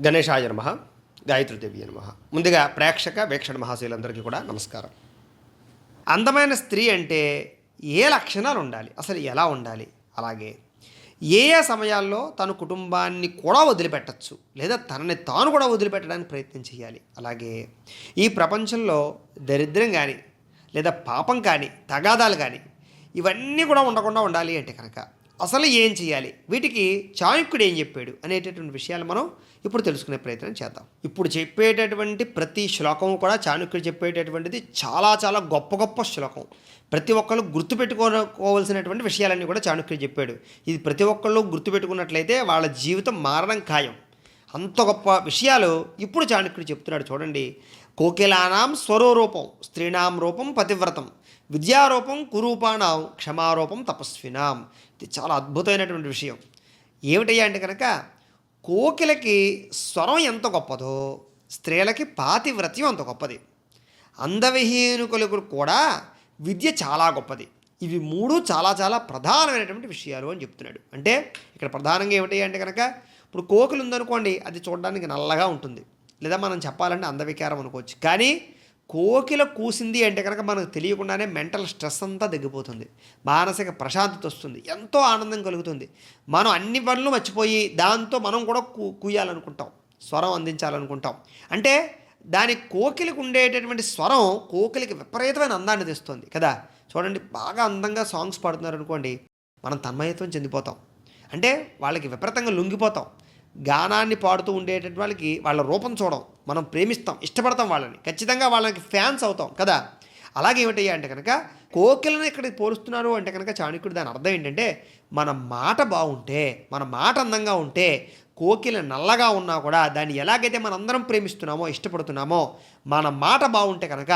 గణేశాయ నమః. గాయత్రీదేవి నమః. ముందుగా ప్రేక్షక వీక్షణ మహాశయులందరికీ కూడా నమస్కారం. అందమైన స్త్రీ అంటే ఏ లక్షణాలు ఉండాలి, అసలు ఎలా ఉండాలి, అలాగే ఏ ఏ సమయాల్లో తన కుటుంబాన్ని కూడా వదిలిపెట్టచ్చు, లేదా తనని తాను కూడా వదిలిపెట్టడానికి ప్రయత్నం చేయాలి. అలాగే ఈ ప్రపంచంలో దరిద్రం కానీ, లేదా పాపం కానీ, తగాదాలు కానీ ఇవన్నీ కూడా ఉండకుండా ఉండాలి అంటే కనుక అసలు ఏం చేయాలి, వీటికి చాణక్యుడు ఏం చెప్పాడు అనేటటువంటి విషయాలు మనం ఇప్పుడు తెలుసుకునే ప్రయత్నం చేద్దాం. ఇప్పుడు చెప్పేటటువంటి ప్రతి శ్లోకం కూడా చాణక్యుడు చెప్పేటటువంటిది చాలా చాలా గొప్ప గొప్ప శ్లోకం. ప్రతి ఒక్కళ్ళు గుర్తుపెట్టుకోవాల్సినటువంటి విషయాలన్నీ కూడా చాణక్యుడు చెప్పాడు. ఇది ప్రతి ఒక్కళ్ళు గుర్తుపెట్టుకున్నట్లయితే వాళ్ళ జీవితం మారడం ఖాయం. అంత గొప్ప విషయాలు ఇప్పుడు చాణక్యుడు చెప్తున్నాడు. చూడండి. కోకిలానాం స్వరూపం, స్త్రీణాం రూపం పతివ్రతం, విద్యారూపం కురూపాణం, క్షమారూపం తపస్వినాం. ఇది చాలా అద్భుతమైనటువంటి విషయం. ఏమిటయ్యా అంటే కనుక కోకిలకి స్వరం ఎంత గొప్పదో స్త్రీలకి పాతివ్రత్యం అంత గొప్పది. అందవిహీనుకులకు కూడా విద్య చాలా గొప్పది. ఇవి మూడు చాలా చాలా ప్రధానమైనటువంటి విషయాలు అని చెప్తున్నాడు. అంటే ఇక్కడ ప్రధానంగా ఏమిటి అంటే కనుక ఇప్పుడు కోకిల ఉందనుకోండి, అది చూడడానికి నల్లగా ఉంటుంది, లేదా మనం చెప్పాలంటే అందవికారం అనుకోవచ్చు. కానీ కోకిల కూసింది అంటే కనుక మనకు తెలియకుండానే మెంటల్ స్ట్రెస్ అంతా తగ్గిపోతుంది, మానసిక ప్రశాంతత వస్తుంది, ఎంతో ఆనందం కలుగుతుంది. మనం అన్ని పనులు మర్చిపోయి దాంతో మనం కూడా కూయాలనుకుంటాం, స్వరం అందించాలనుకుంటాం. అంటే దాని కోకిలకు ఉండేటటువంటి స్వరం కోకిలకి విపరీతమైన అందాన్ని తెస్తుంది కదా. చూడండి, బాగా అందంగా సాంగ్స్ పాడుతున్నారు అనుకోండి, మనం తన్మయత్వం చెందిపోతాం, అంటే వాళ్ళకి విపరీతంగా లొంగిపోతాం. గానాన్ని పాడుతూ ఉండేటటువంటి వాళ్ళకి వాళ్ళ రూపం చూడం, మనం ప్రేమిస్తాం, ఇష్టపడతాం, వాళ్ళని ఖచ్చితంగా వాళ్ళకి ఫ్యాన్స్ అవుతాం కదా. అలాగే ఏమిటయ్యా అంటే కనుక కోకిలను ఇక్కడికి పోలుస్తున్నారు అంటే కనుక చాణక్యుడు దాని అర్థం ఏంటంటే మన మాట బాగుంటే, మన మాట అందంగా ఉంటే, కోకిల నల్లగా ఉన్నా కూడా దాన్ని ఎలాగైతే మనందరం ప్రేమిస్తున్నామో ఇష్టపడుతున్నామో మన మాట బాగుంటే కనుక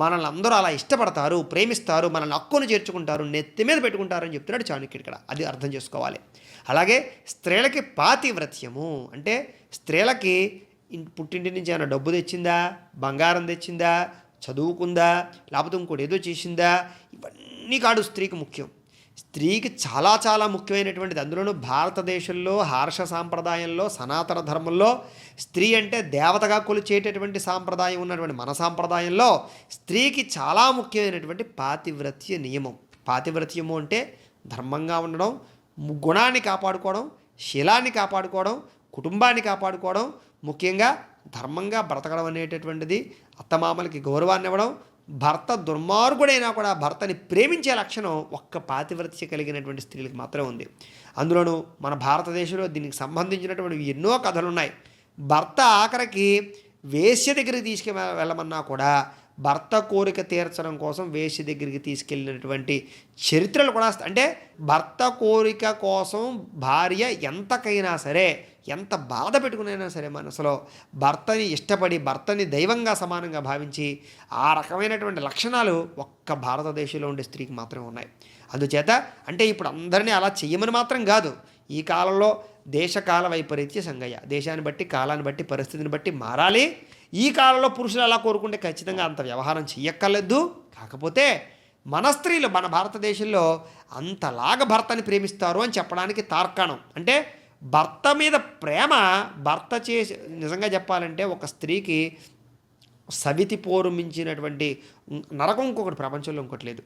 మనల్ని అందరూ అలా ఇష్టపడతారు, ప్రేమిస్తారు, మనల్ని హక్కును చేర్చుకుంటారు, నెత్తి మీద పెట్టుకుంటారు అని చెప్తున్నాడు చాణక్యుడు ఇక్కడ. అది అర్థం చేసుకోవాలి. అలాగే స్త్రీలకి పాతివ్రత్యము అంటే స్త్రీలకి పుట్టింటి నుంచి ఏమైనా డబ్బు తెచ్చిందా, బంగారం తెచ్చిందా, చదువుకుందా, లేకపోతే ఇంకోటి ఏదో చేసిందా, ఇవన్నీ కాదు స్త్రీకి ముఖ్యం. స్త్రీకి చాలా చాలా ముఖ్యమైనటువంటిది. అందులోనూ భారతదేశంలో హర్ష సాంప్రదాయంలో, సనాతన ధర్మంలో స్త్రీ అంటే దేవతగా కొలిచేటటువంటి సాంప్రదాయం ఉన్నటువంటి మన సాంప్రదాయంలో స్త్రీకి చాలా ముఖ్యమైనటువంటి పాతివ్రత్య నియమం. పాతివ్రత్యము అంటే ధర్మంగా ఉండడం, గుణాన్ని కాపాడుకోవడం, శీలాన్ని కాపాడుకోవడం, కుటుంబాన్ని కాపాడుకోవడం, ముఖ్యంగా ధర్మంగా బ్రతకడం అనేటటువంటిది, అత్తమామలకి గౌరవాన్ని ఇవ్వడం, భర్త దుర్మార్గుడైనా కూడా భర్తని ప్రేమించే లక్షణం ఒక్క పాతివ్రత్య కలిగినటువంటి స్త్రీలకు మాత్రమే ఉంది. అందులోనూ మన భారతదేశంలో దీనికి సంబంధించినటువంటి ఎన్నో కథలు ఉన్నాయి. భర్త ఆఖరికి వేశ్య దగ్గరికి వెళ్ళమన్నా కూడా భర్త కోరిక తీర్చడం కోసం వేశ్య దగ్గరికి తీసుకెళ్ళినటువంటి చరిత్రలు కూడా. అంటే భర్త కోరిక కోసం భార్య ఎంతకైనా సరే, ఎంత బాధ పెట్టుకునైనా సరే మనసులో భర్తని ఇష్టపడి, భర్తని దైవంగా సమానంగా భావించి ఆ రకమైనటువంటి లక్షణాలు ఒక్క భారతదేశంలో ఉండే స్త్రీకి మాత్రమే ఉన్నాయి. అందుచేత అంటే ఇప్పుడు అందరినీ అలా చెయ్యమని మాత్రం కాదు. ఈ కాలంలో దేశకాల వైపరీత్య సంగయ, దేశాన్ని బట్టి, కాలాన్ని బట్టి, పరిస్థితిని బట్టి మారాలి. ఈ కాలంలో పురుషులు అలా కోరుకుంటే ఖచ్చితంగా అంత వ్యవహారం చెయ్యక్కర్లేదు. కాకపోతే మన స్త్రీలు మన భారతదేశంలో అంతలాగా భర్తని ప్రేమిస్తారు అని చెప్పడానికి తార్కాణం. అంటే భర్త మీద ప్రేమ, భర్త చేసి నిజంగా చెప్పాలంటే ఒక స్త్రీకి సవితి పోరు మించినటువంటి నరకం ఇంకొకటి ప్రపంచంలో ఇంకోటి లేదు.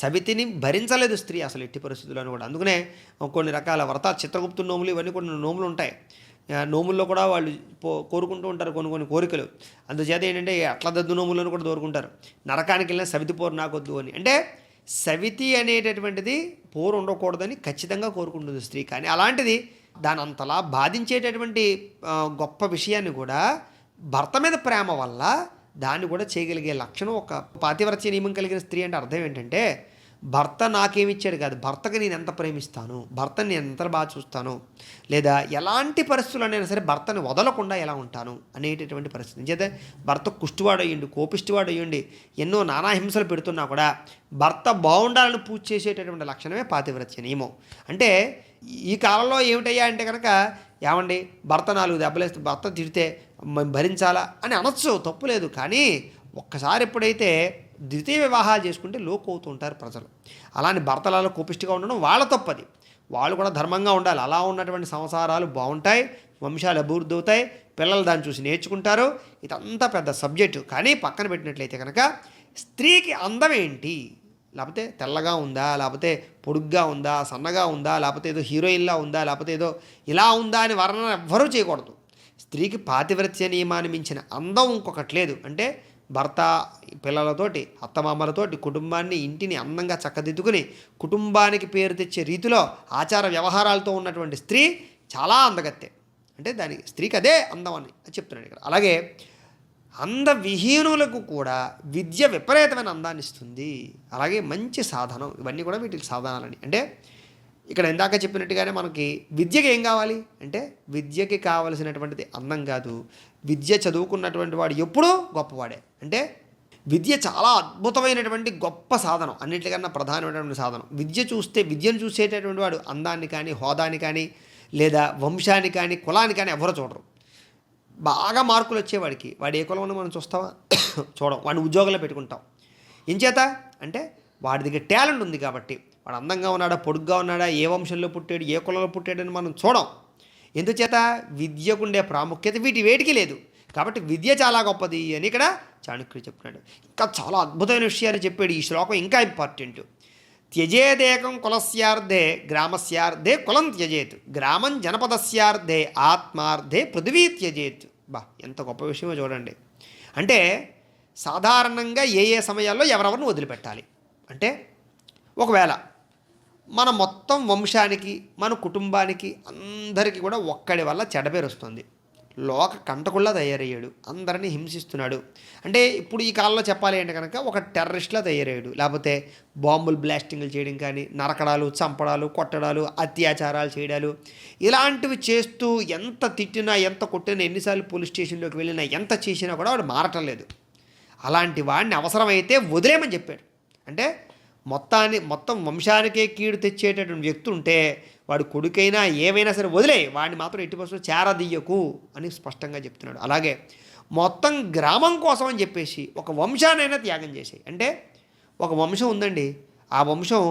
సవితిని భరించలేదు స్త్రీ అసలు ఎట్టి పరిస్థితులను కూడా. అందుకనే కొన్ని రకాల వ్రతాలు, చిత్రగుప్తు నోములు, ఇవన్నీ కొన్ని నోములు ఉంటాయి. నోముల్లో కూడా వాళ్ళు కోరుకుంటూ ఉంటారు కొన్ని కొన్ని కోరికలు. అందుచేత ఏంటంటే అట్ల దద్దు నోములను కూడా కోరుకుంటారు, నరకానికి వెళ్ళిన సవితి పోరు నాకొద్దు అని. అంటే సవితి అనేటటువంటిది పోరు ఉండకూడదని ఖచ్చితంగా కోరుకుంటుంది స్త్రీ. కానీ అలాంటిది దాని అంతలా బాధించేటటువంటి గొప్ప విషయాన్ని కూడా భర్త మీద ప్రేమ వల్ల దాన్ని కూడా చేయగలిగే లక్షణం ఒక పాతివ్రత్య నియమం కలిగిన స్త్రీ. అంటే అర్థం ఏంటంటే భర్త నాకేమిచ్చాడు కాదు, భర్తకి నేను ఎంత ప్రేమిస్తాను, భర్తని నేను ఎంత బాగా చూస్తాను, లేదా ఎలాంటి పరిస్థితులైనా సరే భర్తని వదలకుండా ఎలా ఉంటాను అనేటటువంటి పరిస్థితి. చేతే భర్త కుష్టివాడు అయ్యండి, కోపిష్టివాడు అయ్యండి, ఎన్నో నానా హింసలు పెడుతున్నా కూడా భర్త బాగుండాలని పూజ చేసేటటువంటి లక్షణమే పాతివ్రత్య నియమం. అంటే ఈ కాలంలో ఏమిటయ్యా అంటే కనుక ఏమండి భర్త 4 దెబ్బలేస్తే, భర్త తిడితే భరించాలా అని అనొచ్చు, తప్పు లేదు. కానీ ఒక్కసారి ఎప్పుడైతే ద్వితీయ వివాహాలు చేసుకుంటే లోకు అవుతూ ఉంటారు ప్రజలు. అలానే భర్తలలో కోపిష్టిగా ఉండడం వాళ్ళ తప్పది. వాళ్ళు కూడా ధర్మంగా ఉండాలి. అలా ఉన్నటువంటి సంసారాలు బాగుంటాయి, వంశాలు అభివృద్ధి అవుతాయి, పిల్లలు దాన్ని చూసి నేర్చుకుంటారు. ఇదంతా పెద్ద సబ్జెక్టు. కానీ పక్కన పెట్టినట్లయితే కనుక స్త్రీకి అందం ఏంటి, లేకపోతే తెల్లగా ఉందా, లేకపోతే పొడుగ్గా ఉందా, సన్నగా ఉందా, లేకపోతే ఏదో హీరోయిన్లా ఉందా, లేకపోతే ఏదో ఇలా ఉందా అని వర్ణన ఎవ్వరూ చేయకూడదు. స్త్రీకి పాతివ్రత్య నియమాన్ని మించిన అందం ఇంకొకటి లేదు. అంటే భర్త, పిల్లలతోటి, అత్తమామలతోటి కుటుంబాన్ని, ఇంటిని అందంగా చక్కదిద్దుకుని కుటుంబానికి పేరు తెచ్చే రీతిలో ఆచార వ్యవహారాలతో ఉన్నటువంటి స్త్రీ చాలా అందగత్తే. అంటే దానికి స్త్రీకి అదే అందం అని చెప్తున్నాడు ఇక్కడ. అలాగే అందవిహీనులకు కూడా విద్య విపరీతమైన అందాన్ని ఇస్తుంది. అలాగే మంచి సాధనం, ఇవన్నీ కూడా వీటికి సాధనాలని. అంటే ఇక్కడ ఇందాక చెప్పినట్టుగానే మనకి విద్యకి ఏం కావాలి అంటే, విద్యకి కావలసినటువంటిది అందం కాదు, విద్య చదువుకున్నటువంటి వాడు ఎప్పుడూ గొప్పవాడే. అంటే విద్య చాలా అద్భుతమైనటువంటి గొప్ప సాధనం, అన్నింటికన్నా ప్రధానమైనటువంటి సాధనం. విద్యను చూసేటటువంటి వాడు అందాన్ని కానీ, హోదాని కానీ, లేదా వంశాన్ని కానీ, కులాన్ని కానీ ఎవరో చూడరు. బాగా మార్కులు వచ్చేవాడికి వాడు ఏ కులంలో మనం చూస్తావా చూడం, వాడిని ఉద్యోగంలో పెట్టుకుంటాం. ఎంచేత అంటే వాడి దగ్గర టాలెంట్ ఉంది కాబట్టి. వాడు అందంగా ఉన్నాడా, పొడుగ్గా ఉన్నాడా, ఏ వంశంలో పుట్టాడు, ఏ కులంలో పుట్టాడని మనం చూడం. ఎందుచేత విద్యకుండే ప్రాముఖ్యత వేటికి లేదు. కాబట్టి విద్య చాలా గొప్పది అని ఇక్కడ చాణక్యుడు చెప్తున్నాడు. ఇంకా చాలా అద్భుతమైన విషయాలు చెప్పాడు. ఈ శ్లోకం ఇంకా ఇంపార్టెంట్. త్యజేదేకం కులస్యార్థే గ్రామస్యార్థే కులం త్యజేత్, గ్రామం జనపదస్యార్థే ఆత్మార్థే పృథివీ త్యజేత్. బా, ఎంత గొప్ప విషయమో చూడండి. అంటే సాధారణంగా ఏ సమయాల్లో ఎవరెవరిని వదిలిపెట్టాలి అంటే, ఒకవేళ మన మొత్తం వంశానికి, మన కుటుంబానికి, అందరికీ కూడా ఒక్కడి వల్ల చెడ్డపేరు వస్తుంది, లోక కంటకుల్లా తయారయ్యాడు, అందరినీ హింసిస్తున్నాడు. అంటే ఇప్పుడు ఈ కాలంలో చెప్పాలి అంటే కనుక ఒక టెర్రరిస్ట్లా తయారయ్యాడు, లేకపోతే బాంబులు బ్లాస్టింగ్లు చేయడం కానీ, నరకడాలు, చంపడాలు, కొట్టడాలు, అత్యాచారాలు చేయడాలు, ఇలాంటివి చేస్తూ ఎంత తిట్టినా, ఎంత కొట్టినా, ఎన్నిసార్లు పోలీస్ స్టేషన్లోకి వెళ్ళినా, ఎంత చేసినా కూడా వాడు మారటం లేదు. అలాంటి వాడిని అవసరమైతే వదిలేయమని చెప్పాడు. అంటే మొత్తం వంశానికే కీడు తెచ్చేటటువంటి వ్యక్తి ఉంటే వాడు కొడుకైనా ఏవైనా సరే వదిలే, వాడిని మాత్రం ఎట్టి పరిస్థితుల్లో చేరదీయకు అని స్పష్టంగా చెప్తున్నాడు. అలాగే మొత్తం గ్రామం కోసం అని చెప్పేసి ఒక వంశానైనా త్యాగం చేసాయి. అంటే ఒక వంశం ఉందండి, ఆ వంశం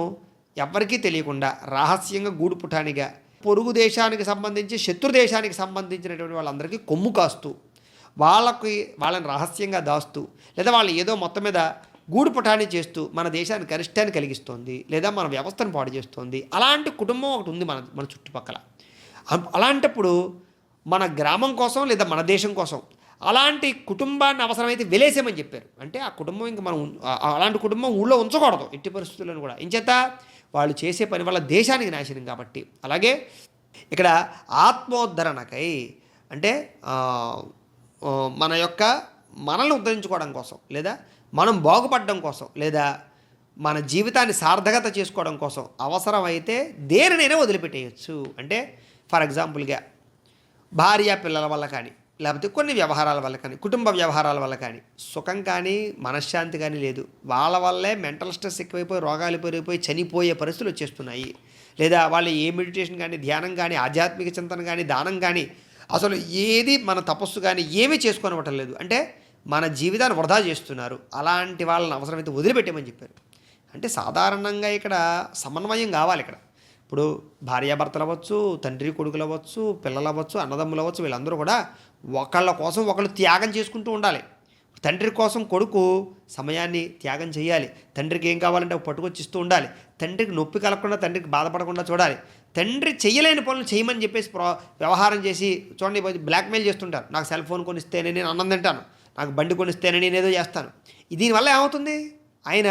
ఎవరికీ తెలియకుండా రహస్యంగా గూడు పుటానిగా పొరుగు దేశానికి సంబంధించి, శత్రు దేశానికి సంబంధించినటువంటి వాళ్ళందరికీ కొమ్ము కాస్తూ, వాళ్ళని రహస్యంగా దాస్తూ, లేదా వాళ్ళు ఏదో మొత్తం మీద గూడు పుటాన్ని చేస్తూ మన దేశానికి అరిష్టాన్ని కలిగిస్తోంది, లేదా మన వ్యవస్థను పాడు చేస్తోంది. అలాంటి కుటుంబం ఒకటి ఉంది మన చుట్టుపక్కల. అలాంటప్పుడు మన గ్రామం కోసం లేదా మన దేశం కోసం అలాంటి కుటుంబాన్ని అవసరమైతే వెలేసేమని చెప్పారు. అంటే ఆ కుటుంబం ఇంకా మనం అలాంటి కుటుంబం ఊళ్ళో ఉంచకూడదు ఎట్టి పరిస్థితులను కూడా. ఇంచేత వాళ్ళు చేసే పని వల్ల దేశానికి నాశనం కాబట్టి. అలాగే ఇక్కడ ఆత్మోద్ధరణకై అంటే మనల్ని ఉద్ధరించుకోవడం కోసం, లేదా మనం బాగుపడడం కోసం, లేదా మన జీవితాన్ని సార్థకత చేసుకోవడం కోసం అవసరమైతే దేనినైనా వదిలిపెట్టేయచ్చు. అంటే ఫర్ ఎగ్జాంపుల్గా భార్య పిల్లల వల్ల కానీ, లేకపోతే కొన్ని వ్యవహారాల వల్ల కానీ, కుటుంబ వ్యవహారాల వల్ల కానీ సుఖం కానీ, మనశ్శాంతి కానీ లేదు. వాళ్ళ వల్లే మెంటల్ స్ట్రెస్ ఎక్కువైపోయి, రోగాలు పెరిగిపోయి, చనిపోయే పరిస్థితులు వచ్చేస్తున్నాయి. లేదా వాళ్ళు ఏ మెడిటేషన్ కానీ, ధ్యానం కానీ, ఆధ్యాత్మిక చింతన కానీ, దానం కానీ, అసలు ఏది మన తపస్సు కానీ ఏమీ చేసుకోనివ్వటం లేదు. అంటే మన జీవితాన్ని వృధా చేస్తున్నారు. అలాంటి వాళ్ళని అవసరమైతే వదిలిపెట్టేమని చెప్పారు. అంటే సాధారణంగా ఇక్కడ సమన్వయం కావాలి. ఇక్కడ ఇప్పుడు భార్యాభర్తలు అవ్వచ్చు, తండ్రి కొడుకులు అవ్వచ్చు, పిల్లలు అవ్వచ్చు, అన్నదమ్ములు అవ్వచ్చు, వీళ్ళందరూ కూడా ఒకళ్ళ కోసం ఒకళ్ళు త్యాగం చేసుకుంటూ ఉండాలి. తండ్రి కోసం కొడుకు సమయాన్ని త్యాగం చేయాలి. తండ్రికి ఏం కావాలంటే పట్టుకొచ్చిస్తూ ఉండాలి. తండ్రికి నొప్పి కలగకుండా, తండ్రికి బాధపడకుండా చూడాలి. తండ్రి చేయలేని పనులు చేయమని చెప్పేసి వ్యవహారం చేసి చూడండి, బ్లాక్మెయిల్ చేస్తుంటారు. నాకు సెల్ ఫోన్ కొనిస్తేనే నేను అన్నం తింటాను, నాకు బండి కొనిస్తేనే నేను ఏదో చేస్తాను. దీనివల్ల ఏమవుతుంది, ఆయన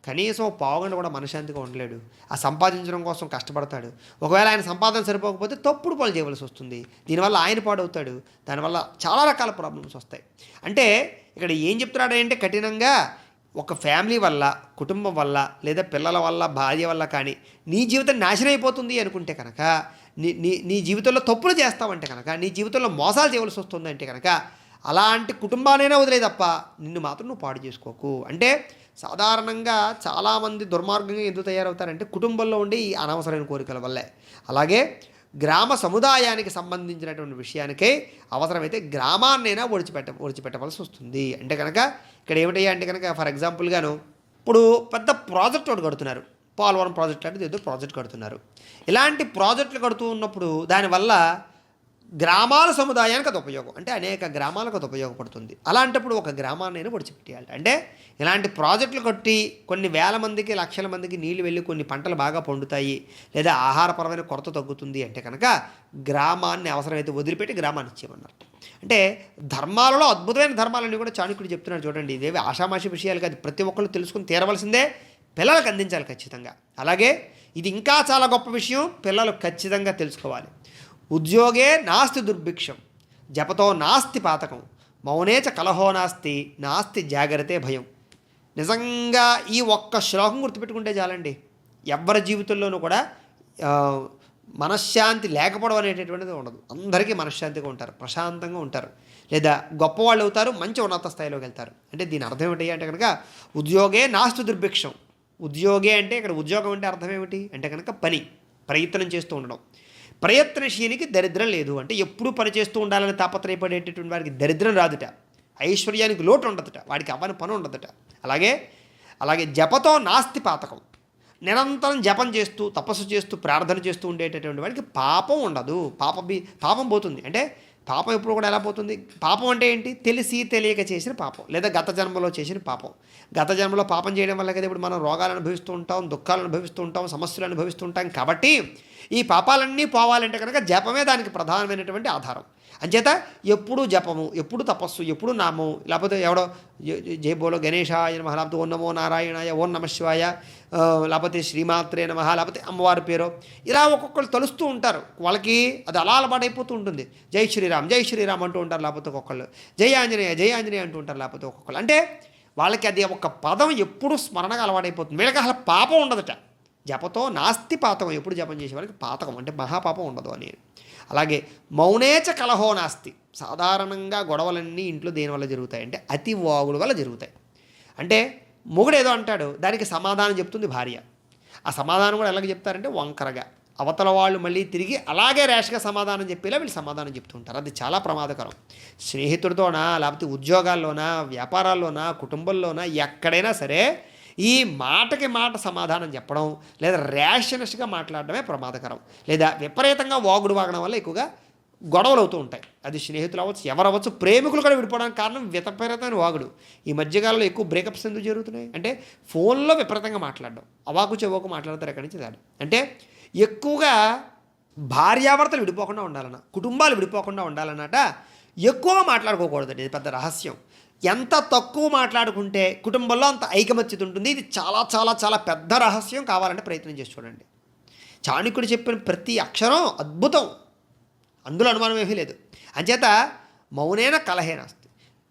కనీసం పావుగంట కూడా మనశ్శాంతిగా ఉండలేడు. ఆ సంపాదించడం కోసం కష్టపడతాడు. ఒకవేళ ఆయన సంపాదన సరిపోకపోతే తప్పుడు పనులు చేయవలసి వస్తుంది. దీనివల్ల ఆయన పాడవుతాడు. దానివల్ల చాలా రకాల ప్రాబ్లమ్స్ వస్తాయి. అంటే ఇక్కడ ఏం చెప్తున్నాడంటే, కఠినంగా ఒక ఫ్యామిలీ వల్ల, కుటుంబం వల్ల, లేదా పిల్లల వల్ల, భార్య వల్ల కానీ నీ జీవితం నాశనం అయిపోతుంది అనుకుంటే కనుక, నీ జీవితంలో తప్పులు చేస్తావంటే కనుక, నీ జీవితంలో మోసాలు చేయవలసి వస్తుంది అంటే కనుక, అలాంటి కుటుంబానైనా వదిలే తప్ప నిన్ను మాత్రం నువ్వు పాడు చేసుకోకు. అంటే సాధారణంగా చాలామంది దుర్మార్గంగా ఎందుకు తయారవుతారంటే కుటుంబంలో ఉండి ఈ అనవసరమైన కోరికల వల్లే. అలాగే గ్రామ సముదాయానికి సంబంధించినటువంటి విషయానికై అవసరమైతే గ్రామాన్నైనా ఒడిచిపెట్టవలసి వస్తుంది. అంటే కనుక ఇక్కడ ఏమిటయ్యా అంటే కనుక, ఫర్ ఎగ్జాంపుల్గాను ఇప్పుడు పెద్ద ప్రాజెక్ట్ ఒకటి కడుతున్నారు, పోలవరం ప్రాజెక్ట్ లాంటిది ఏదో ప్రాజెక్ట్ కడుతున్నారు. ఇలాంటి ప్రాజెక్టులు కడుతూ ఉన్నప్పుడు దానివల్ల గ్రామాల సముదాయానికి అది ఉపయోగం, అంటే అనేక గ్రామాలకు అది ఉపయోగపడుతుంది. అలాంటప్పుడు ఒక గ్రామాన్ని పొడిచిపెట్టేయాలి. అంటే ఇలాంటి ప్రాజెక్టులు కట్టి కొన్ని వేల మందికి లక్షల మందికి నీళ్లు వెళ్ళి కొన్ని పంటలు బాగా పండుతాయి, లేదా ఆహారపరమైన కొరత తగ్గుతుంది అంటే కనుక గ్రామాన్ని అవసరమైతే వదిలిపెట్టి గ్రామాన్ని ఇచ్చేయమన్నారు. అంటే ధర్మాలలో అద్భుతమైన ధర్మాలన్నీ కూడా చాణక్యుడు చెప్తున్నాడు చూడండి. ఇదేవి ఆషామాషి విషయాలు కాదు, ప్రతి ఒక్కళ్ళు తెలుసుకుని తీరవలసిందే, పిల్లలకు అందించాలి ఖచ్చితంగా. అలాగే ఇది ఇంకా చాలా గొప్ప విషయం, పిల్లలు ఖచ్చితంగా తెలుసుకోవాలి. ఉద్యోగే నాస్తి దుర్భిక్షం, జపతో నాస్తి పాతకం, మౌనేచ కలహో నాస్తి, నాస్తి జాగ్రత్తే భయం. నిజంగా ఈ ఒక్క శ్లోకం గుర్తుపెట్టుకుంటే చాలండి, ఎవరి జీవితంలోనూ కూడా మనశ్శాంతి లేకపోవడం అనేటటువంటిది ఉండదు. అందరికీ మనశ్శాంతిగా ఉంటారు, ప్రశాంతంగా ఉంటారు, లేదా గొప్పవాళ్ళు అవుతారు, మంచి ఉన్నత స్థాయిలోకి వెళ్తారు. అంటే దీని అర్థం ఏమిటి అంటే కనుక ఉద్యోగే నాస్తి దుర్భిక్షం. ఉద్యోగే అంటే ఇక్కడ ఉద్యోగం అంటే అర్థం ఏమిటి అంటే కనుక పని, ప్రయత్నం చేస్తూ ఉండడం. ప్రయత్నశీలికి దరిద్రం లేదు, అంటే ఎప్పుడూ పని చేస్తూ ఉండాలని తాపత్రయపడేటటువంటి వారికి దరిద్రం రాదుట, ఐశ్వర్యానికి లోటు ఉండదుట, వాడికి అవ్వని పని ఉండదుట. అలాగే జపతో నాస్తి పాతకం, నిరంతరం జపం చేస్తూ తపస్సు చేస్తూ ప్రార్థన చేస్తూ ఉండేటటువంటి వాడికి పాపం ఉండదు. పాపం పోతుంది. అంటే పాపం ఎప్పుడు కూడా ఎలా పోతుంది? పాపం అంటే ఏంటి? తెలిసి తెలియక చేసిన పాపం, లేదా గత జన్మలో చేసిన పాపం. గత జన్మలో పాపం చేయడం వల్ల కదా ఇప్పుడు మనం రోగాలు అనుభవిస్తూ ఉంటాం, దుఃఖాలు అనుభవిస్తూ ఉంటాం, సమస్యలు అనుభవిస్తూ ఉంటాం. కాబట్టి ఈ పాపాలన్నీ పోవాలంటే కనుక జపమే దానికి ప్రధానమైనటువంటి ఆధారం. అంచేత ఎప్పుడు జపము, ఎప్పుడు తపస్సు, ఎప్పుడు నామం, లేకపోతే ఎవడో జై బోలో గణేశాయ నమః, లేకపోతే ఓం నమో నారాయణాయ, ఓం నమః శివాయ, లేకపోతే శ్రీమాత్రే నమః, లేకపోతే అమ్మవారి పేరు, ఇలా ఒక్కొక్కరు తలుస్తూ ఉంటారు. వాళ్ళకి అది అలా అలవాటైపోతూ ఉంటుంది. జై శ్రీరామ్ జై శ్రీరామ్ అంటూ ఉంటారు, లేకపోతే ఒక్కొక్కళ్ళు జై ఆంజనేయ జై ఆంజనేయ అంటూ ఉంటారు, లేకపోతే ఒక్కొక్కళ్ళు. అంటే వాళ్ళకి అది ఒక పదం ఎప్పుడు స్మరణగా అలవాటైపోతుంది. వీళ్ళకి అసలు పాపం ఉండదట. జపతో నాస్తి పాతకం, ఎప్పుడు జపం చేసే వాళ్ళకి పాతకం అంటే మహాపాపం ఉండదు అని. అలాగే మౌనేచ కలహో నాస్తి, సాధారణంగా గొడవలన్నీ ఇంట్లో దేనివల్ల జరుగుతాయి అంటే అతి వాగుడు వల్ల జరుగుతాయి. అంటే మొగుడు ఏదో అంటాడు, దానికి సమాధానం చెప్తుంది భార్య. ఆ సమాధానం కూడా ఎలాగ చెప్తారంటే వంకరగా, అవతల వాళ్ళు మళ్ళీ తిరిగి అలాగే ర్యాష్గా సమాధానం చెప్పేలా వీళ్ళు సమాధానం చెప్తుంటారు. అది చాలా ప్రమాదకరం. స్నేహితుడితోనా, లేకపోతే ఉద్యోగాల్లోనా, వ్యాపారాల్లోనా, కుటుంబంలోనా, ఎక్కడైనా సరే ఈ మాటకి మాట సమాధానం చెప్పడం, లేదా ర్యాషనెస్గా మాట్లాడడమే ప్రమాదకరం. లేదా విపరీతంగా వాగుడు వాగడం వల్ల ఎక్కువగా గొడవలు అవుతూ ఉంటాయి. అది స్నేహితులు అవ్వచ్చు, ఎవరు అవ్వచ్చు, ప్రేమికులు కూడా విడిపోవడానికి కారణం విపరీతమైన వాగుడు. ఈ మధ్యకాలంలో ఎక్కువ బ్రేకప్స్ ఎందుకు జరుగుతున్నాయి అంటే ఫోన్లో విపరీతంగా మాట్లాడడం, అవాకు చెవాకు మాట్లాడతారు. ఎక్కడి నుంచి దాడి అంటే ఎక్కువగా భార్యాభర్తలు విడిపోకుండా ఉండాలన్న, కుటుంబాలు విడిపోకుండా ఉండాలన్నట ఎక్కువగా మాట్లాడుకోకూడదండి. ఇది పెద్ద రహస్యం. ఎంత తక్కువ మాట్లాడుకుంటే కుటుంబంలో అంత ఐకమత్యత ఉంటుంది. ఇది చాలా చాలా చాలా పెద్ద రహస్యం. కావాలంటే ప్రయత్నం చేసి చూడండి. చాణక్యుడు చెప్పిన ప్రతి అక్షరం అద్భుతం, అందులో అనుమానం ఏమీ లేదు. అంచేత మౌనేన కలహేనాస్తి.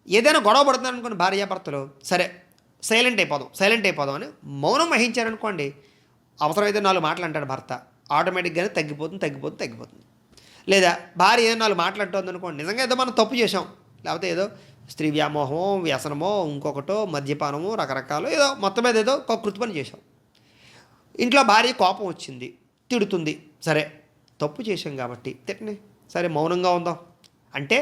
ఏదైనా గొడవ పడుతుంది అనుకోండి భార్యాభర్తలు, సరే సైలెంట్ అయిపోదాం అని మౌనం వహించారనుకోండి, అవసరమైతే 4 మాటలు అంటాడు భర్త, ఆటోమేటిక్గానే తగ్గిపోతుంది. లేదా భార్య ఏదో 4 మాట్లాడుతుంది అనుకోండి, నిజంగా ఏదో మనం తప్పు చేసాం, లేకపోతే ఏదో స్త్రీ వ్యామోహమో, వ్యసనమో, ఇంకొకటో, మద్యపానమో, రకరకాలు ఏదో మొత్తం మీద ఏదో ఒక కృతి పని చేసాం. ఇంట్లో భార్య కోపం వచ్చింది, తిడుతుంది. సరే తప్పు చేసాం కాబట్టి తిట్టని, సరే మౌనంగా ఉందాం అంటే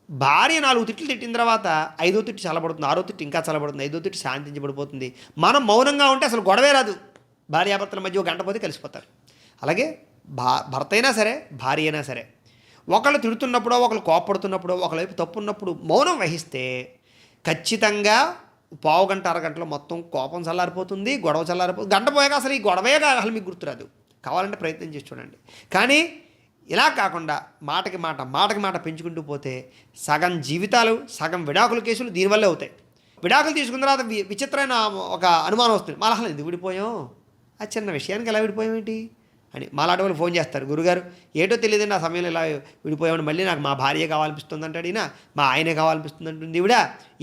భార్య 4 తిట్లు తిట్టిన తర్వాత 5వ తిట్టు చల్లబడుతుంది, 6వ తిట్టు ఇంకా చల్లబడుతుంది, 5వ తిట్టు శాంతించబడిపోతుంది. మనం మౌనంగా ఉంటే అసలు గొడవే రాదు. భార్యాభర్తల మధ్య ఒక గంట పోతే కలిసిపోతారు. అలాగే భర్త అయినా సరే, భార్య అయినా సరే, ఒకళ్ళు తిడుతున్నప్పుడో, ఒకళ్ళు కోపడుతున్నప్పుడో, ఒకవైపు తప్పు ఉన్నప్పుడు మౌనం వహిస్తే ఖచ్చితంగా పావు గంట అరగంటలో మొత్తం కోపం చల్లారిపోతుంది, గొడవ చల్లారిపోతుంది. గంట పోయాక అసలు ఈ గొడవే అసలు మీకు గుర్తురాదు. కావాలంటే ప్రయత్నం చేసి చూడండి. కానీ ఇలా కాకుండా మాటకి మాట పెంచుకుంటూ పోతే సగం జీవితాలు, సగం విడాకుల కేసులు దీనివల్లే అవుతాయి. విడాకులు తీసుకున్న తర్వాత విచిత్రమైన ఒక అనుమానం వస్తుంది, మళ్ళీ అసలు ఎందుకు విడిపోయాం, ఆ చిన్న విషయానికి ఎలా విడిపోయాం ఏంటి అని మాలాంటి వాళ్ళు ఫోన్ చేస్తారు. గురుగారు ఏటో తెలియదండి, ఆ సమయంలో ఇలా విడిపోయామని, మళ్ళీ నాకు మా భార్య కావాలనిపిస్తుంది అంటాడు ఈయన, మా ఆయనే కావాలనిపిస్తుంది అంటుంది ఈవిడ,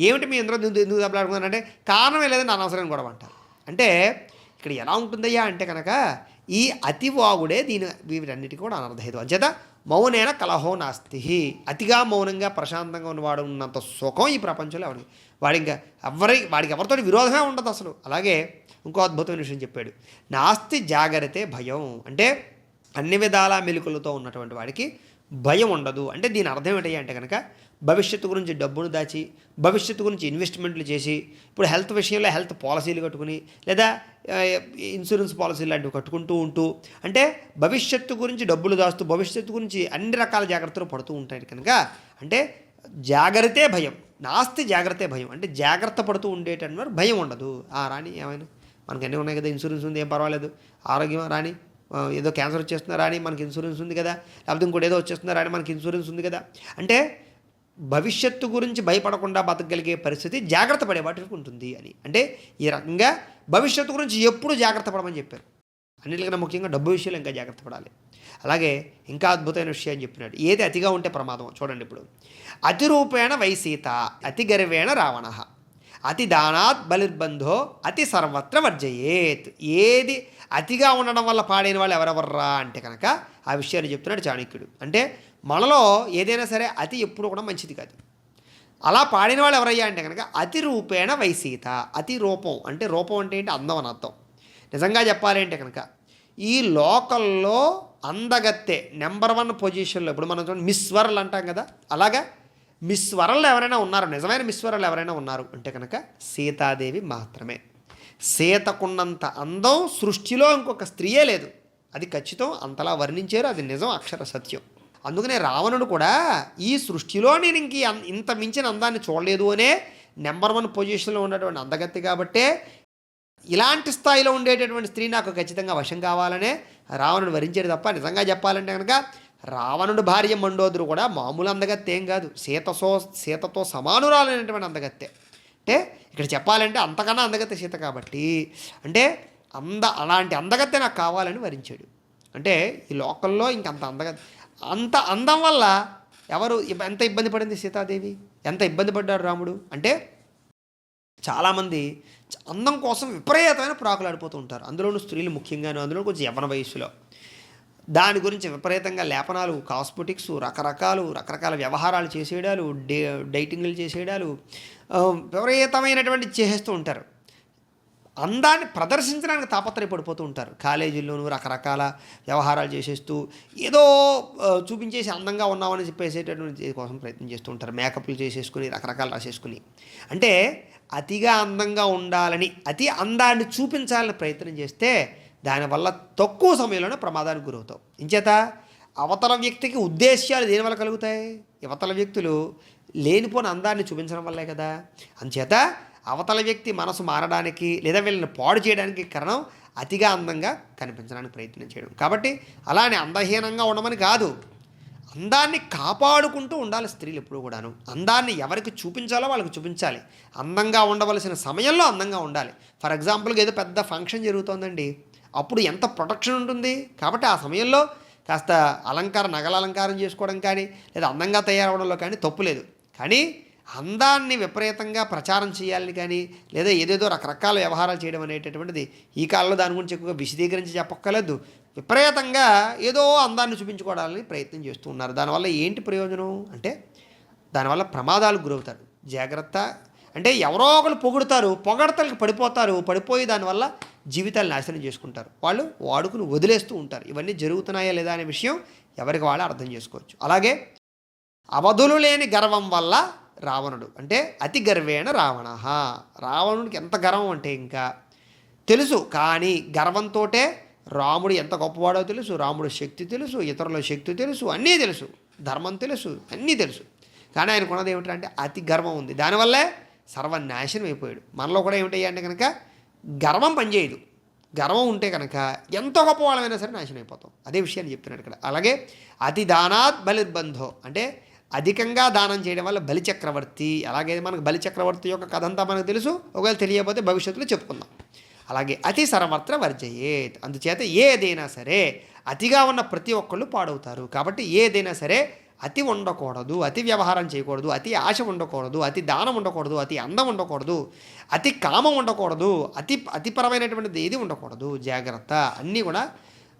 ఏమిటి మీ అందరూ ఎందుకు దెబ్బలాడుకున్నారంటే కారణం లేదని అనవసరం గొడవ అంటారు. అంటే ఇక్కడ ఎలా ఉంటుందయ్యా అంటే కనుక ఈ అతివాగుడే వీటన్నిటికీ కూడా అనర్థహేతు. అంచేత మౌనేన కలహో నాస్తి, అతిగా మౌనంగా ప్రశాంతంగా ఉన్నవాడు ఉన్నంత సుఖం ఈ ప్రపంచంలో వాడికి ఎవరితో విరోధమే ఉండదు అసలు. అలాగే ఇంకో అద్భుతమైన విషయం చెప్పాడు, నాస్తి జాగ్రత్తే భయం. అంటే అన్ని విధాల మెలకులతో ఉన్నటువంటి వాడికి భయం ఉండదు. అంటే దీని అర్థం ఏంటయ్యా అంటే కనుక భవిష్యత్తు గురించి డబ్బును దాచి, భవిష్యత్తు గురించి ఇన్వెస్ట్మెంట్లు చేసి, ఇప్పుడు హెల్త్ విషయంలో హెల్త్ పాలసీలు కట్టుకుని, లేదా ఇన్సూరెన్స్ పాలసీలు లాంటివి కట్టుకుంటూ ఉంటూ, అంటే భవిష్యత్తు గురించి డబ్బులు దాస్తూ, భవిష్యత్తు గురించి అన్ని రకాల జాగ్రత్తలు పడుతూ ఉంటాయి కనుక, అంటే జాగ్రత్తే భయం, నాస్తి జాగ్రత్తే భయం, అంటే జాగ్రత్త పడుతూ ఉండేటటువంటి భయం ఉండదు. రాని ఏమైనా మనకి అన్నీ ఉన్నాయి కదా, ఇన్సూరెన్స్ ఉంది, ఏం పర్వాలేదు, ఆరోగ్యం రాని, ఏదో క్యాన్సర్ వచ్చేస్తున్నా రాని మనకి ఇన్సూరెన్స్ ఉంది కదా, లేకపోతే ఇంకోటి ఏదో వచ్చేస్తున్నా రాని మనకి ఇన్సూరెన్స్ ఉంది కదా, అంటే భవిష్యత్తు గురించి భయపడకుండా బతకగలిగే పరిస్థితి జాగ్రత్త పడే వాటికి ఉంటుంది అని. అంటే ఈ రకంగా భవిష్యత్తు గురించి ఎప్పుడు జాగ్రత్త పడమని చెప్పారు. అన్నిటికన్నా ముఖ్యంగా డబ్బు విషయంలో ఇంకా జాగ్రత్త పడాలి. అలాగే ఇంకా అద్భుతమైన విషయం చెప్పినాడు, ఏది అతిగా ఉంటే ప్రమాదం. చూడండి ఇప్పుడు, అతి రూపేణ వై సీత, అతి గర్వేణ రావణ, అతి దానాత్ బలిర్బంధో, అతి సర్వత్ర వర్జయేత్. ఏది అతిగా ఉండడం వల్ల పాడైన వాళ్ళు ఎవరెవర్రా అంటే కనుక ఆ విషయాన్ని చెప్తున్నాడు చాణక్యుడు. అంటే మనలో ఏదైనా సరే అతి ఎప్పుడు కూడా మంచిది కాదు. అలా పాడిన వాళ్ళు ఎవరయ్యా అంటే కనుక అతి రూపేణ వై సీత. అతి రూపం అంటే, రూపం అంటే ఏంటి, అందం అని అర్థం. నిజంగా చెప్పాలి అంటే కనుక ఈ లోకల్లో అందగత్తె నెంబర్ 1 పొజిషన్లో, ఇప్పుడు మనం చూడండి మిస్ వరల్డ్ అంటాం కదా, అలాగా మిస్ వరల్డ్ ఎవరైనా ఉన్నారు, నిజమైన మిస్ వరల్డ్ ఎవరైనా ఉన్నారు అంటే కనుక సీతాదేవి మాత్రమే. సీతకున్నంత అందం సృష్టిలో ఇంకొక స్త్రీయే లేదు, అది ఖచ్చితం. అంతలా వర్ణించారు, అది నిజం, అక్షర సత్యం. అందుకనే రావణుడు కూడా ఈ సృష్టిలో నేను ఇంత మించిన అందాన్ని చూడలేదు అనే నెంబర్ 1 పొజిషన్లో ఉన్నటువంటి అందగత్తి కాబట్టే ఇలాంటి స్థాయిలో ఉండేటటువంటి స్త్రీ నాకు ఖచ్చితంగా వశం కావాలనే రావణుడు వరించాడు తప్ప, నిజంగా చెప్పాలంటే కనుక రావణుడు భార్య మండోదరు కూడా మామూలు అందగత్తె ఏం కాదు, సీతతో సమానురాలైనటువంటి అందగత్తె. అంటే ఇక్కడ చెప్పాలంటే అంతకన్నా అందగత్తె సీత కాబట్టి, అంటే అలాంటి అందగత్తె నాకు కావాలని వరించాడు. అంటే ఈ లోకల్లో ఇంకంత అంత అందం వల్ల ఎవరు ఎంత ఇబ్బంది పడింది సీతాదేవి, ఎంత ఇబ్బంది పడ్డాడు రాముడు అంటే, చాలామంది అందం కోసం విపరీతమైన ప్రాకులాడిపోతూ ఉంటారు. అందులోనూ స్త్రీలు ముఖ్యంగాను, అందులో కొంచెం యవ్వన వయస్సులో దాని గురించి విపరీతంగా లేపనాలు, కాస్మెటిక్స్, రకరకాల వ్యవహారాలు చేసేయడాలు, డైటింగ్లు చేసేయడాలు, విపరీతమైనటువంటి చేసేస్తూ ఉంటారు. అందాన్ని ప్రదర్శించడానికి తాపత్రయపడిపోతూ ఉంటారు. కాలేజీల్లోనూ రకరకాల వ్యవహారాలు చేసేస్తూ ఏదో చూపించేసి అందంగా ఉన్నామని చెప్పేసేటటువంటి కోసం ప్రయత్నం చేస్తూ ఉంటారు. మేకప్లు చేసేసుకుని, రకరకాలు రాసేసుకుని, అంటే అతిగా అందంగా ఉండాలని, అతి అందాన్ని చూపించాలని ప్రయత్నం చేస్తే దానివల్ల తక్కువ సమయంలోనే ప్రమాదానికి గురవుతావు. ఇంచేత అవతల వ్యక్తికి ఉద్దేశ్యాలు దేనివల్ల కలుగుతాయి, అవతల వ్యక్తులు లేనిపోని అందాన్ని చూపించడం వల్లే కదా. అందుచేత అవతల వ్యక్తి మనసు మారడానికి లేదా వీళ్ళని పాడు చేయడానికి కారణం అతిగా అందంగా కనిపించడానికి ప్రయత్నం చేయడం. కాబట్టి అలానే అందహీనంగా ఉండమని కాదు, అందాన్ని కాపాడుకుంటూ ఉండాలి స్త్రీలు ఎప్పుడు కూడాను. అందాన్ని ఎవరికి చూపించాలో వాళ్ళకి చూపించాలి, అందంగా ఉండవలసిన సమయంలో అందంగా ఉండాలి. ఫర్ ఎగ్జాంపుల్గా ఏదో పెద్ద ఫంక్షన్ జరుగుతోందండి, అప్పుడు ఎంత ప్రొటెక్షన్ ఉంటుంది. కాబట్టి ఆ సమయంలో కాస్త నగల అలంకారం చేసుకోవడం కానీ లేదా అందంగా తయారవడంలో కానీ తప్పు లేదు. కానీ అందాన్ని విపరీతంగా ప్రచారం చేయాలని కానీ లేదా ఏదేదో రకరకాల వ్యవహారాలు చేయడం అనేటటువంటిది ఈ కాలంలో దాని గురించి ఎక్కువగా విశదీకరించి చెప్పక్కర్లేదు. విపరీతంగా ఏదో అందాన్ని చూపించుకోవడానికి ప్రయత్నం చేస్తూ ఉన్నారు. దానివల్ల ఏంటి ప్రయోజనం అంటే, దానివల్ల ప్రమాదాలకు గురవుతారు. జాగ్రత్త. అంటే ఎవరో ఒకరు పొగుడుతారు, పొగడతలకు పడిపోయి దానివల్ల జీవితాలు నాశనం చేసుకుంటారు. వాళ్ళు వాడుకుని వదిలేస్తూ ఉంటారు. ఇవన్నీ జరుగుతున్నాయా లేదా అనే విషయం ఎవరికి వాళ్ళు అర్థం చేసుకోవచ్చు. అలాగే అవధులు లేని గర్వం వల్ల రావణుడు, అంటే అతి గర్వేణ రావణ. రావణుడికి ఎంత గర్వం అంటే ఇంకా తెలుసు, కానీ గర్వంతో రాముడు ఎంత గొప్పవాడో తెలుసు, రాముడు శక్తి తెలుసు, ఇతరుల శక్తి తెలుసు, అన్నీ తెలుసు, ధర్మం తెలుసు, అన్నీ తెలుసు. కానీ ఆయన కొన్నది ఏమిటంటే అతి గర్వం ఉంది. దానివల్లే సర్వనాశనం అయిపోయాడు. మనలో కూడా ఏమిటయ్యా అంటే కనుక గర్వం పనిచేయదు. గర్వం ఉంటే కనుక ఎంత గొప్ప వాళ్ళమైనా సరే నాశనం అయిపోతాం. అదే విషయాన్ని చెప్తున్నాడు ఇక్కడ. అలాగే అతి దానాత్ బలిర్బంధో, అంటే అధికంగా దానం చేయడం వల్ల బలిచక్రవర్తి. అలాగే మనకు బలిచక్రవర్తి యొక్క కథ అంతా మనకు తెలుసు, ఒకవేళ తెలియకపోతే భవిష్యత్తులో చెప్పుకుందాం. అలాగే అతి సర్వత్ర వర్జయేత్, అందుచేత ఏదైనా సరే అతిగా ఉన్న ప్రతి ఒక్కళ్ళు పాడవుతారు. కాబట్టి ఏదైనా సరే అతి ఉండకూడదు, అతి వ్యవహారం చేయకూడదు, అతి ఆశ ఉండకూడదు, అతి దానం ఉండకూడదు, అతి అందం ఉండకూడదు, అతి కామం ఉండకూడదు, అతిపరమైనటువంటిది ఏది ఉండకూడదు. జాగ్రత్త. అన్నీ కూడా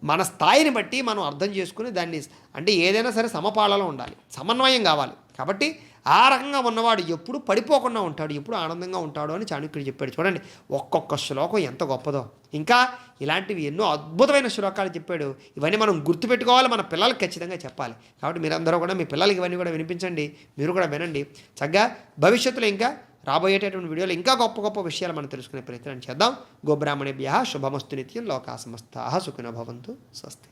మన స్థాయిని బట్టి మనం అర్థం చేసుకుని దాన్ని, అంటే ఏదైనా సరే సమపాలలో ఉండాలి, సమన్వయం కావాలి. కాబట్టి ఆ రకంగా ఉన్నవాడు ఎప్పుడు పడిపోకుండా ఉంటాడు, ఎప్పుడు ఆనందంగా ఉంటాడు అని చాణక్యుడు చెప్పాడు. చూడండి ఒక్కొక్క శ్లోకం ఎంత గొప్పదో. ఇంకా ఇలాంటివి ఎన్నో అద్భుతమైన శ్లోకాలు చెప్పాడు. ఇవన్నీ మనం గుర్తుపెట్టుకోవాలి, మన పిల్లలకి ఖచ్చితంగా చెప్పాలి. కాబట్టి మీరందరూ కూడా మీ పిల్లలకి ఇవన్నీ కూడా వినిపించండి, మీరు కూడా వినండి. చక్కగా భవిష్యత్తులో ఇంకా రాబోయేటటువంటి వీడియోలో ఇంకా గొప్ప గొప్ప విషయాలు మనం తెలుసుకునే ప్రయత్నం చేద్దాం. గోబ్రాహ్మణేభ్యః శుభమస్తు నిత్యం. లోకా సమస్తాః సుఖినో భవంతు. స్వస్తి.